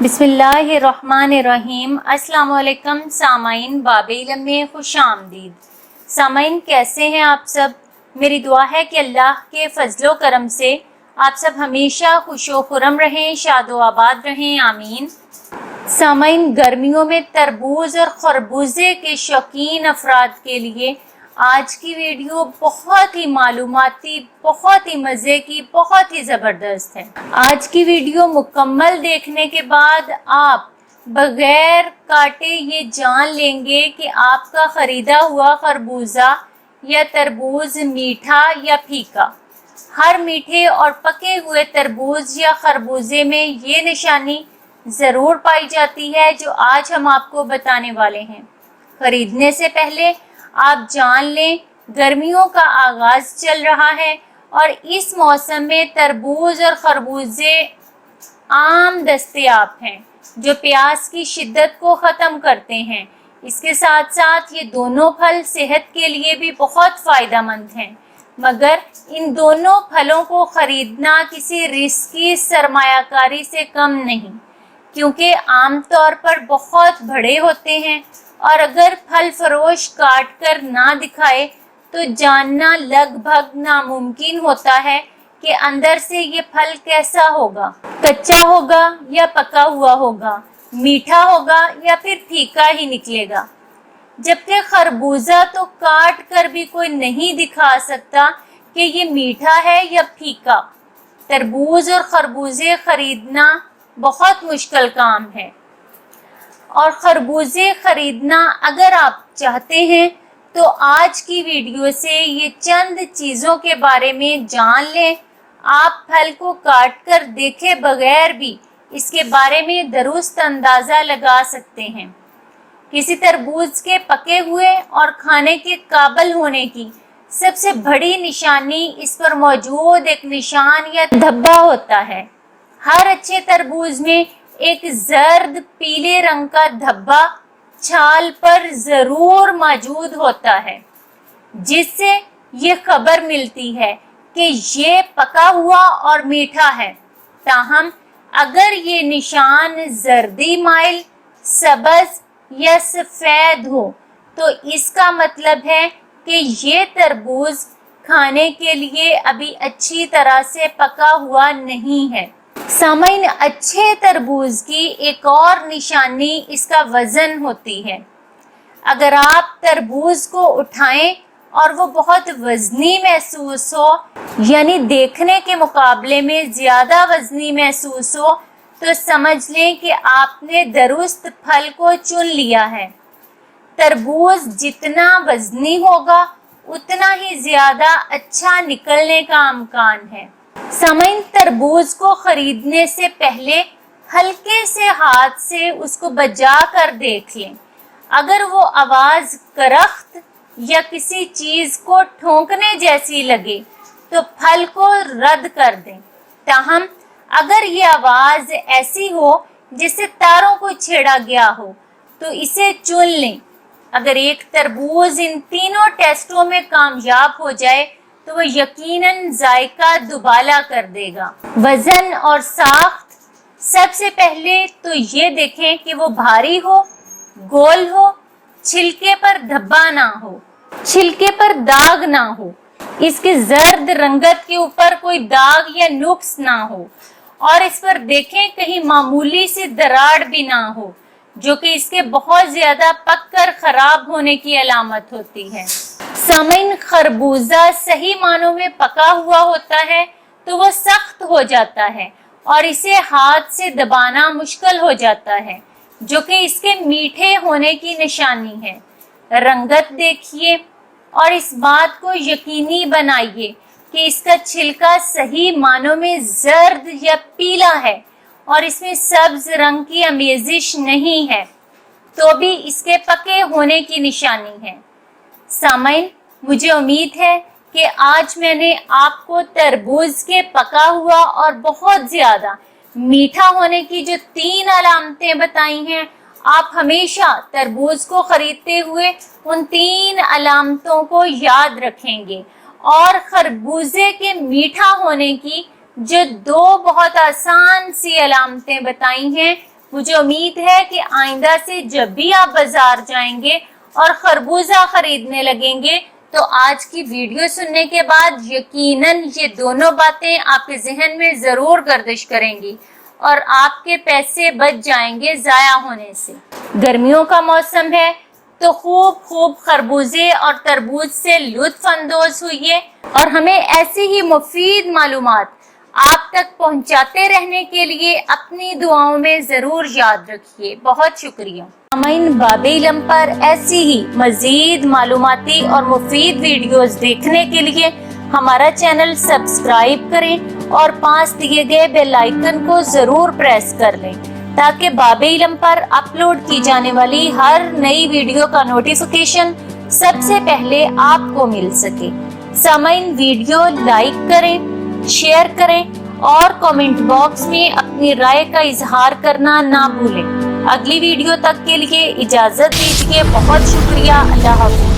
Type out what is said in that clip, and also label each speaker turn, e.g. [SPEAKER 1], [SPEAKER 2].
[SPEAKER 1] बिस्मिल्लाहिर्रहमानिर्रहीम। अस्सलाम वालेकुम सामाइन, बाबे इल्म में खुश आमदीद। सामाइन, कैसे हैं आप सब? मेरी दुआ है कि अल्लाह के फजलो करम से आप सब हमेशा खुशो खुरम रहें, शादो आबाद रहें, आमीन। सामाइन, गर्मियों में तरबूज और खरबूजे के शौकीन अफराद के लिए आज की वीडियो बहुत ही मालूमाती, बहुत ही मज़े की, बहुत ही ज़बरदस्त है। आज की वीडियो मुकम्मल देखने के बाद आप बगैर काटे ये जान लेंगे कि आपका ख़रीदा हुआ खरबूजा या तरबूज मीठा या फीका। हर मीठे और पके हुए तरबूज या खरबूजे में ये निशानी ज़रूर पाई जाती है जो आज हम आपको बताने वाले हैं। खरीदने से पहले आप जान लें, गर्मियों का आगाज चल रहा है और इस मौसम में तरबूज और खरबूजे आम दस्तयाब हैं जो प्यास की शिद्दत को ख़त्म करते हैं। इसके साथ साथ ये दोनों फल सेहत के लिए भी बहुत फ़ायदेमंद हैं, मगर इन दोनों फलों को ख़रीदना किसी रिस्की सरमायाकारी से कम नहीं, क्योंकि आमतौर पर बहुत बड़े होते हैं और अगर फल फरोश काट कर ना दिखाए तो जानना लगभग नामुमकिन होता है कि अंदर से ये फल कैसा होगा, कच्चा होगा या पका हुआ होगा, मीठा होगा या फिर फीका ही निकलेगा। जबकि खरबूजा तो काट कर भी कोई नहीं दिखा सकता कि ये मीठा है या फीका। तरबूज और खरबूजे खरीदना बहुत मुश्किल काम है और खरबूजे खरीदना अगर आप चाहते हैं तो आज की वीडियो से ये चंद चीज़ों के बारे में जान लें। आप फल को काट कर देखे बगैर भी इसके बारे में दुरुस्त अंदाज़ा लगा सकते हैं। किसी तरबूज के पके हुए और खाने के काबिल होने की सबसे बड़ी निशानी इस पर मौजूद एक निशान या धब्बा होता है। हर अच्छे तरबूज में एक जर्द पीले रंग का धब्बा छाल पर जरूर मौजूद होता है, जिससे ये खबर मिलती है कि ये पका हुआ और मीठा है। ताहम अगर ये निशान जर्दी माइल, सबज या सफेद हो तो इसका मतलब है कि ये तरबूज खाने के लिए अभी अच्छी तरह से पका हुआ नहीं है। सामाइन, अच्छे तरबूज की एक और निशानी इसका वजन होती है। अगर आप तरबूज को उठाएं और वो बहुत वजनी महसूस हो, यानी देखने के मुकाबले में ज़्यादा वजनी महसूस हो, तो समझ लें कि आपने दुरुस्त फल को चुन लिया है। तरबूज जितना वजनी होगा उतना ही ज़्यादा अच्छा निकलने का इम्कान है। सामाइन, तरबूज को खरीदने से पहले हल्के से हाथ से उसको बजा कर देख लें। अगर वो आवाज़ करख्त या किसी चीज़ को ठोंकने जैसी लगे तो फल को रद्द कर दें। ताहम अगर ये आवाज़ ऐसी हो जिससे तारों को छेड़ा गया हो तो इसे चुन लें। अगर एक तरबूज इन तीनों टेस्टों में कामयाब हो जाए तो वो यकीनन जायका दुबाला कर देगा। वजन और साख्त, सबसे पहले तो ये देखें कि वो भारी हो, गोल हो, छिलके पर धब्बा ना हो, छिलके पर दाग ना हो, इसके जर्द रंगत के ऊपर कोई दाग या नुक्स ना हो और इस पर देखें कहीं मामूली सी दरार भी ना हो, जो कि इसके बहुत ज्यादा पककर खराब होने की अलामत होती है। सामाइन, खरबूजा सही मानों में पका हुआ होता है तो वो सख्त हो जाता है और इसे हाथ से दबाना मुश्किल हो जाता है, जो कि इसके मीठे होने की निशानी है। रंगत देखिए और इस बात को यकीनी बनाइए कि इसका छिलका सही मानों में जर्द या पीला है और इसमें सब्ज रंग की आमेजिश नहीं है, तो भी इसके पके होने की निशानी है। सामाइन, मुझे उम्मीद है कि आज मैंने आपको तरबूज के पका हुआ और बहुत ज़्यादा मीठा होने की जो 3 अलामतें बताई हैं, आप हमेशा तरबूज को ख़रीदते हुए उन 3 अलामतों को याद रखेंगे और खरबूजे के मीठा होने की जो 2 बहुत आसान सी अलामतें बताई हैं مجھے امید ہے کہ آئندہ سے جب بھی آپ بازار جائیں گے اور خربوزہ خریدنے لگیں گے تو آج کی ویڈیو سننے کے بعد یقیناً یہ دونوں باتیں آپ کے ذہن میں ضرور گردش کریں گی اور آپ کے پیسے بچ جائیں گے ضائع ہونے سے۔ گرمیوں کا موسم ہے تو خوب خربوزے اور تربوز سے لطف اندوز ہوئیے اور ہمیں ایسی ہی مفید معلومات آپ تک پہنچاتے رہنے کے لیے اپنی دعاؤں میں ضرور یاد رکھیے۔ بہت شکریہ۔ سامعین، باب علم پر ایسی ہی مزید معلوماتی اور مفید ویڈیوز دیکھنے کے لیے ہمارا چینل سبسکرائب کریں اور پاس دیے گئے بیل آئیکن کو ضرور پریس کر لیں تاکہ باب علم پر اپلوڈ کی جانے والی ہر نئی ویڈیو کا نوٹیفیکیشن سب سے پہلے آپ کو مل سکے۔ سامعین، ویڈیو لائک کریں، شیئر کریں اور کامنٹ باکس میں اپنی رائے کا اظہار کرنا نہ بھولیں۔ اگلی ویڈیو تک کے لیے اجازت دیجیے۔ بہت شکریہ۔ اللہ حافظ۔